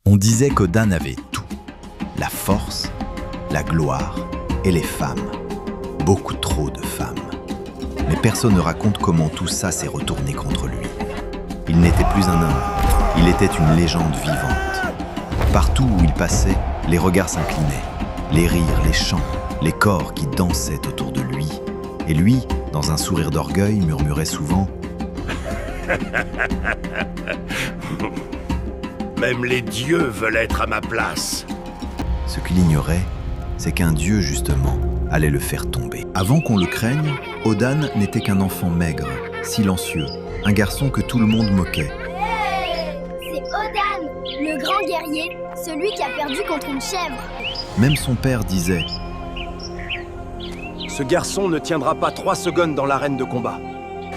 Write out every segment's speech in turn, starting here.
On disait qu'Odan avait tout. La force, la gloire et les femmes. Beaucoup trop de femmes. Mais personne ne raconte comment tout ça s'est retourné contre lui. Il n'était plus un homme, il était une légende vivante. Partout où il passait, les regards s'inclinaient. Les rires, les chants, les corps qui dansaient autour de lui. Et lui, dans un sourire d'orgueil, murmurait souvent « Même les dieux veulent être à ma place. » Ce qu'il ignorait, c'est qu'un dieu, justement, allait le faire tomber. Avant qu'on le craigne, Odan n'était qu'un enfant maigre, silencieux, un garçon que tout le monde moquait. Hey, c'est Odan, le grand guerrier, celui qui a perdu contre une chèvre. Même son père disait « Ce garçon ne tiendra pas 3 secondes dans l'arène de combat. »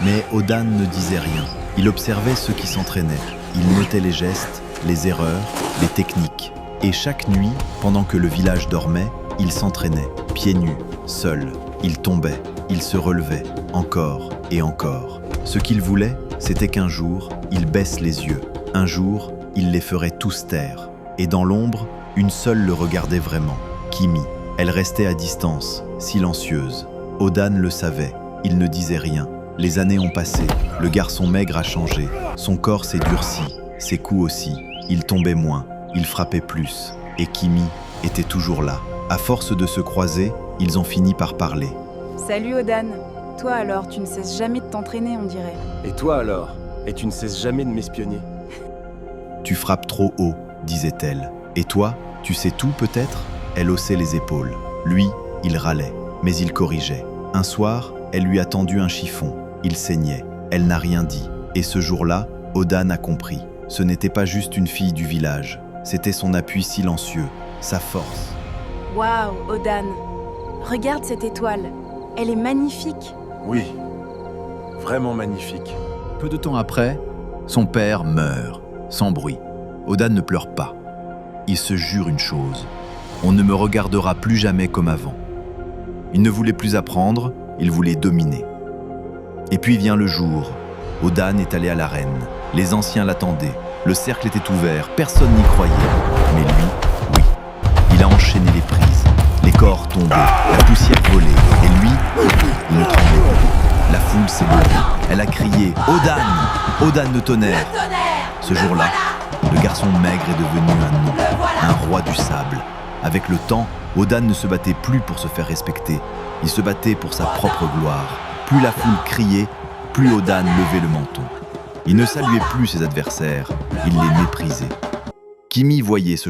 Mais Odan ne disait rien. Il observait ceux qui s'entraînaient. Il notait les gestes, les erreurs, les techniques. Et chaque nuit, pendant que le village dormait, il s'entraînait, pieds nus, seul. Il tombait, il se relevait, encore et encore. Ce qu'il voulait, c'était qu'un jour, il baisse les yeux. Un jour, il les ferait tous taire. Et dans l'ombre, une seule le regardait vraiment, Kimi. Elle restait à distance, silencieuse. Odan le savait, il ne disait rien. Les années ont passé, le garçon maigre a changé. Son corps s'est durci, ses coups aussi. Il tombait moins, il frappait plus. Et Kimi était toujours là. À force de se croiser, ils ont fini par parler. « Salut Odan. Toi alors, tu ne cesses jamais de t'entraîner, on dirait. » « Et toi alors? Et tu ne cesses jamais de m'espionner. » »« Tu frappes trop haut, disait-elle. Et toi, tu sais tout peut-être ?» Elle haussait les épaules. Lui, il râlait, mais il corrigeait. Un soir, elle lui a tendu un chiffon. Il saignait. Elle n'a rien dit. Et ce jour-là, Odan a compris. Ce n'était pas juste une fille du village. C'était son appui silencieux, sa force. Waouh, Odan. Regarde cette étoile. Elle est magnifique. Oui, vraiment magnifique. Peu de temps après, son père meurt, sans bruit. Odan ne pleure pas. Il se jure une chose. On ne me regardera plus jamais comme avant. Il ne voulait plus apprendre, il voulait dominer. Et puis vient le jour. Odan est allé à l'arène. Les anciens l'attendaient. Le cercle était ouvert, personne n'y croyait. Mais lui, oui. Il a enchaîné les prises. Les corps tombaient, la poussière volait. Et lui, il ne tremblait plus. La foule s'est levée. Elle a crié « Odan ! Odan le tonnerre !» Ce jour-là, le garçon maigre est devenu un nom, un roi du sable. Avec le temps, Odan ne se battait plus pour se faire respecter. Il se battait pour sa propre gloire. Plus la foule criait, plus Odan levait le menton. Il ne saluait plus ses adversaires, il les méprisait. Kimi voyait ce